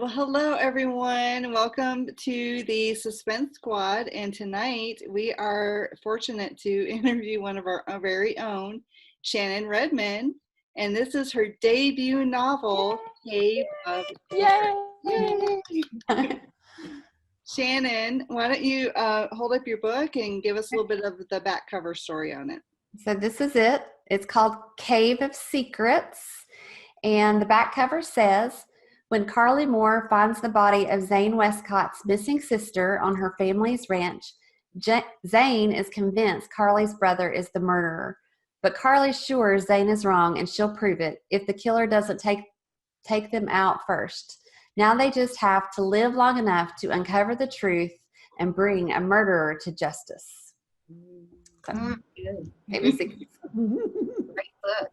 Well, hello everyone. Welcome to the Suspense Squad. And tonight we are fortunate to interview one of our very own, Shannon Redmon. And this is her debut novel, Cave of Secrets. Yay! Shannon, why don't you hold up your book and give us a little bit of the back cover story on it. So this is it. It's called Cave of Secrets. And the back cover says, when Carly Moore finds the body of Zane Westcott's missing sister on her family's ranch, Zane is convinced Carly's brother is the murderer. But Carly's sure Zane is wrong, and she'll prove it if the killer doesn't take them out first. Now they just have to live long enough to uncover the truth and bring a murderer to justice. So, Cave of Secrets. Great book.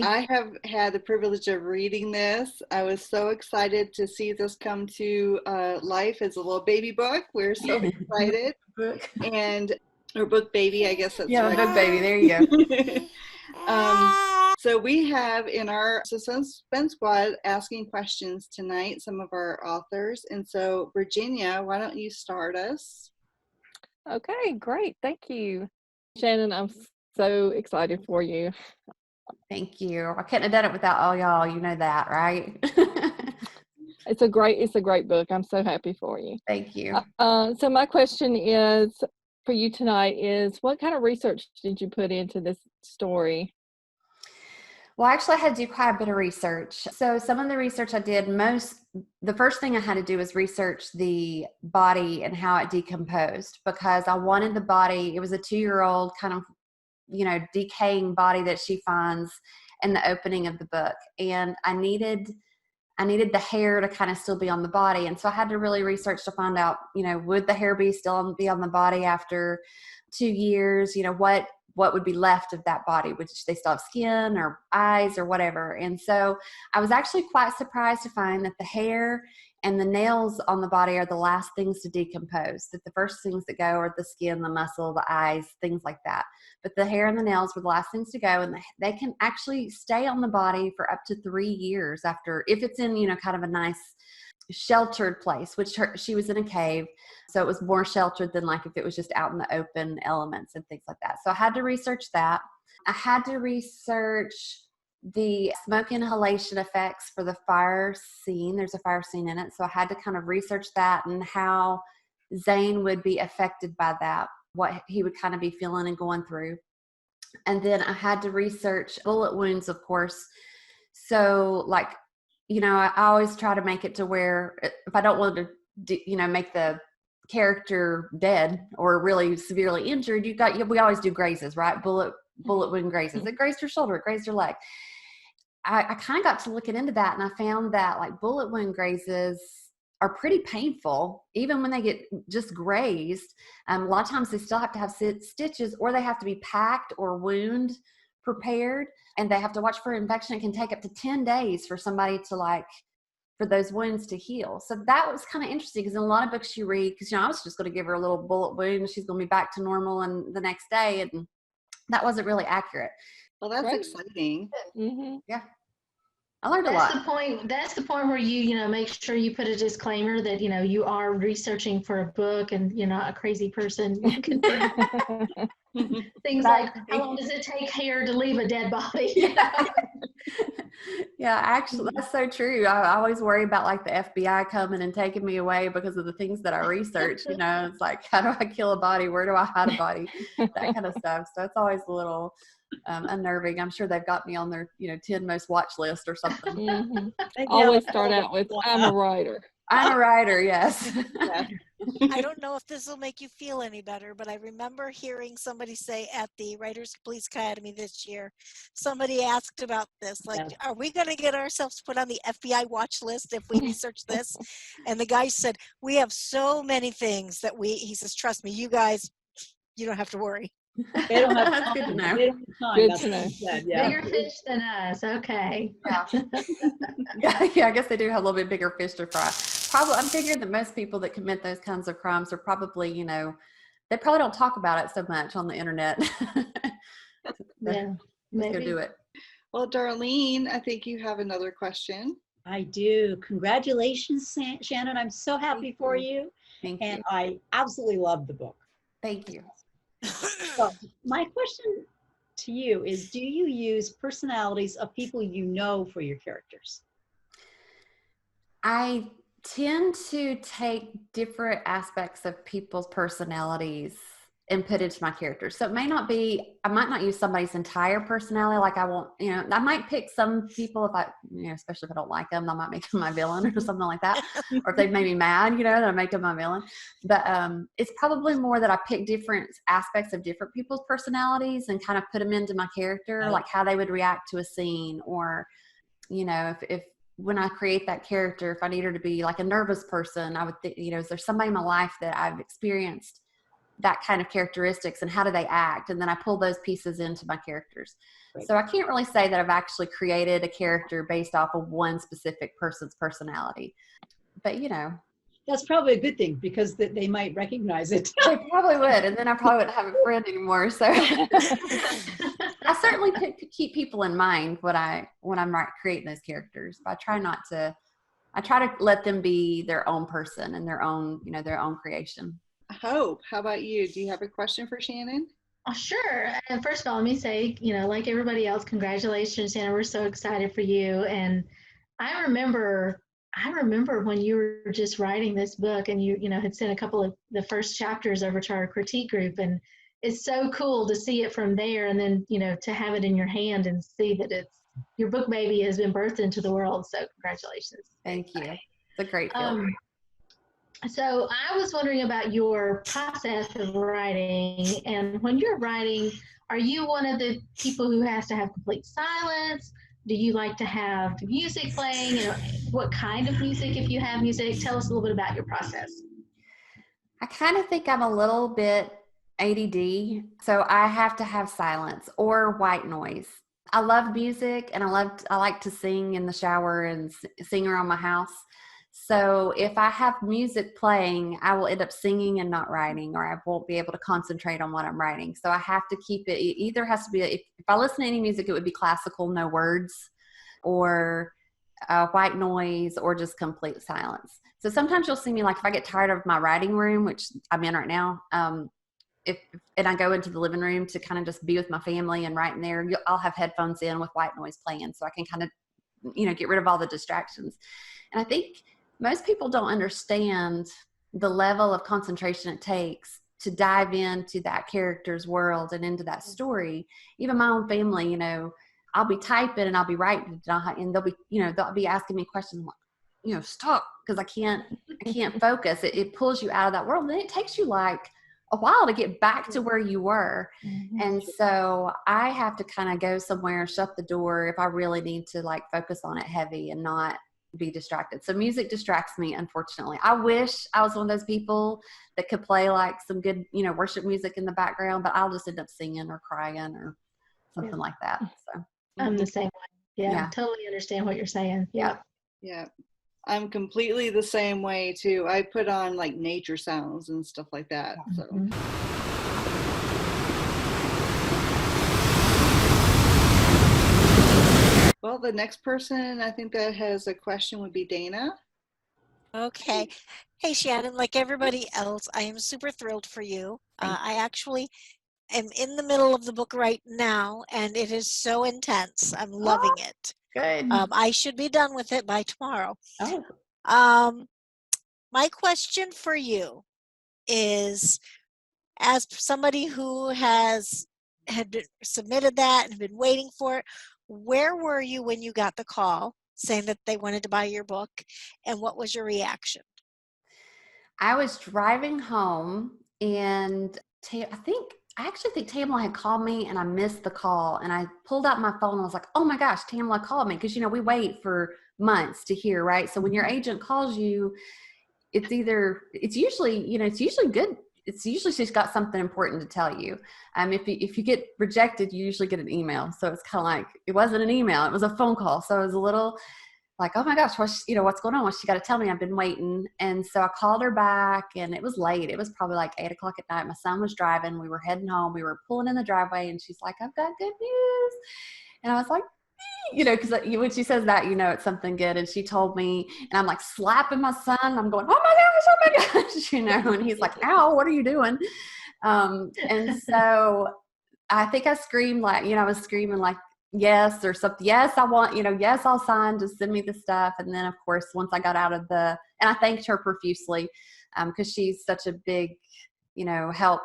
I have had the privilege of reading this. I was so excited to see this come to life as a little baby book. We're so excited. Or book baby, I guess that's right. Book baby. There you go. So we have in our Suspense Squad asking questions tonight, some of our authors. And so Virginia, why don't you start us? Okay, great. Thank you. Shannon, I'm so excited for you. Thank you. I couldn't have done it without all y'all. You know that, right? It's a great book. I'm so happy for you. Thank you. So my question is for you tonight is, what kind of research did you put into this story? Well, actually, I had to do quite a bit of research. So some of the research I did, the first thing I had to do was research the body and how it decomposed, because I wanted the body, it was a 2-year-old kind of, decaying body that she finds in the opening of the book. And I needed the hair to kind of still be on the body. And so I had to really research to find out, would the hair still be on the body after 2 years? What would be left of that body? Would they still have skin or eyes or whatever? And so I was actually quite surprised to find that the hair and the nails on the body are the last things to decompose, that the first things that go are the skin, the muscle, the eyes, things like that. But the hair and the nails were the last things to go, and they can actually stay on the body for up to 3 years after, if it's in, kind of a nice sheltered place, which she was in a cave, so it was more sheltered than like if it was just out in the open elements and things like that. So I had to research that. I had to research the smoke inhalation effects for the fire scene. There's a fire scene in it, so I had to kind of research that and how Zane would be affected by that, what he would kind of be feeling and going through. And then I had to research bullet wounds, of course. So I always try to make it to where if I don't want to, make the character dead or really severely injured, we always do grazes, right? Bullet wound grazes. It grazed her shoulder, it grazed her leg. I kind of got to looking into that, and I found that like bullet wound grazes are pretty painful, even when they get just grazed. A lot of times they still have to have stitches, or they have to be packed or wound prepared, and they have to watch for infection. It can take up to 10 days for somebody to for those wounds to heal. So that was kind of interesting, because in a lot of books you read, because I was just going to give her a little bullet wound and she's going to be back to normal and the next day, and that wasn't really accurate. Well, that's exciting. Mm-hmm. Yeah. I learned a lot. That's the point where you make sure you put a disclaimer that, you are researching for a book and you're not a crazy person. Things like, how long does it take hair to leave a dead body? Yeah, actually, that's so true. I always worry about the FBI coming and taking me away because of the things that I research. It's like, how do I kill a body? Where do I hide a body? That kind of stuff. So it's always a little unnerving. I'm sure they've got me on their 10 most watch list or something. Mm-hmm. Always start out with, I'm a writer. I'm a writer, yes. Yeah. I don't know if this will make you feel any better, but I remember hearing somebody say at the Writers Police Academy this year, somebody asked about this, are we going to get ourselves put on the FBI watch list if we research this? And the guy said, we have so many things that he says, trust me, you guys, you don't have to worry. They don't have That's good to know. Good to know. Bigger fish than us. Okay. Yeah, I guess they do have a little bit bigger fish to fry. Probably, I'm figuring that most people that commit those kinds of crimes are probably, they probably don't talk about it so much on the internet. Yeah, maybe. Go do it. Well, Darlene, I think you have another question. I do. Congratulations, Shannon. I'm so happy for you. Thank And you. I absolutely love the book. Thank you. So my question to you is, do you use personalities of people you know for your characters? I tend to take different aspects of people's personalities and put into my characters. So it may not be, I might not use somebody's entire personality. Like I won't, I might pick some people if I, especially if I don't like them, I might make them my villain or something like that. Or if they've made me mad, then I make them my villain. But it's probably more that I pick different aspects of different people's personalities and kind of put them into my character, like how they would react to a scene, or, if when I create that character, if I need her to be like a nervous person, I would think, is there somebody in my life that I've experienced that kind of characteristics, and how do they act? And then I pull those pieces into my characters. Right. So I can't really say that I've actually created a character based off of one specific person's personality, but that's probably a good thing, because they might recognize it. They probably would, and then I probably wouldn't have a friend anymore. So I certainly keep people in mind when I'm creating those characters, but I try to let them be their own person and their own creation. Hope, how about you? Do you have a question for Shannon? Oh, sure. And first of all, let me say, like everybody else, congratulations, Shannon. We're so excited for you. And I remember when you were just writing this book, and you had sent a couple of the first chapters over to our critique group, and it's so cool to see it from there, and then to have it in your hand and see that your book baby has been birthed into the world. So congratulations. Thank you. It's a great feeling. So I was wondering about your process of writing, and when you're writing, are you one of the people who has to have complete silence? Do you like to have music playing? What kind of music, if you have music? Tell us a little bit about your process. I kind of think I'm a little bit ADD, so I have to have silence or white noise. I love music, and I like to sing in the shower and sing around my house. So if I have music playing, I will end up singing and not writing, or I won't be able to concentrate on what I'm writing. So I have to keep it. It either has to be, if I listen to any music, it would be classical, no words, or white noise, or just complete silence. So sometimes you'll see me, like if I get tired of my writing room, which I'm in right now, and I go into the living room to kind of just be with my family and write in there, I'll have headphones in with white noise playing, so I can kind of, get rid of all the distractions. And I think most people don't understand the level of concentration it takes to dive into that character's world and into that story. Even my own family, I'll be typing and I'll be writing, and they'll be asking me questions like, stop, because I can't focus. It pulls you out of that world. And then it takes you like a while to get back to where you were. Mm-hmm. And so I have to kind of go somewhere, shut the door if I really need to like focus on it heavy and not be distracted. So music distracts me, unfortunately. I wish I was one of those people that could play like some good, worship music in the background, but I'll just end up singing or crying or something like that. So I'm the same way. Yeah. Totally understand what you're saying. Yeah. I'm completely the same way too. I put on like nature sounds and stuff like that. So. Well, the next person I think that has a question would be Dana. Okay. Hey, Shannon, like everybody else, I am super thrilled for you. I actually am in the middle of the book right now, and it is so intense. I'm loving it. Good. I should be done with it by tomorrow. My question for you is, as somebody who had submitted that and been waiting for it, where were you when you got the call saying that they wanted to buy your book, and what was your reaction? I was driving home, and I actually think Tamla had called me, and I missed the call, and I pulled out my phone and I was like, oh my gosh, Tamla called me, because we wait for months to hear, right? So when your agent calls you, it's usually good. It's usually she's got something important to tell you. If you get rejected, you usually get an email. So it's kind of like, it wasn't an email, it was a phone call. So I was a little like, oh my gosh, what's going on? What's she got to tell me? I've been waiting. And so I called her back, and it was late. It was probably like 8 o'clock at night. My son was driving. We were heading home. We were pulling in the driveway, and she's like, I've got good news. And I was like, you know, because when she says that, you know, it's something good. And she told me, and I'm like slapping my son. I'm going, oh my gosh, you know, and he's like, ow, what are you doing? And so I think I screamed like, you know, I was screaming like, yes, or something. Yes, I want, you know, yes, I'll sign, just send me the stuff. And then of course, once I got out of and I thanked her profusely, because she's such a big, you know, help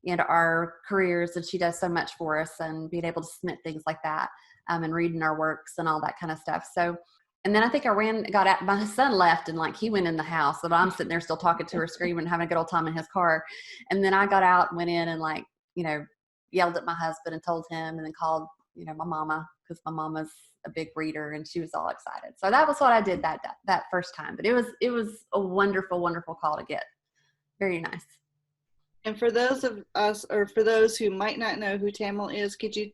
in our careers, and she does so much for us, and being able to submit things like that, and reading our works and all that kind of stuff. So, and then I think got out, my son left, and like he went in the house, and I'm sitting there still talking to her, screaming, having a good old time in his car. And then I got out and went in and like, you know, yelled at my husband and told him, and then called, you know, my mama, because my mama's a big reader, and she was all excited. So that was what I did that first time. But it was a wonderful, wonderful call to get. Very nice. And for those of us, or for those who might not know who Tamala is, could you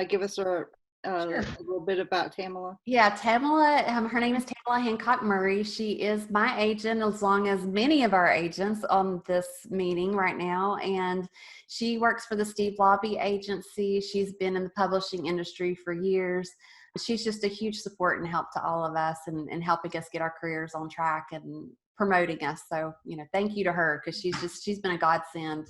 give us Sure. a little bit about Tamala? Yeah, Tamala, her name is Tamala Hancock Murray. She is my agent, as long as many of our agents on this meeting right now. And she works for the Steve Lobby Agency. She's been in the publishing industry for years. She's just a huge support and help to all of us, and helping us get our careers on track and promoting us. So, you know, thank you to her, because she's been a godsend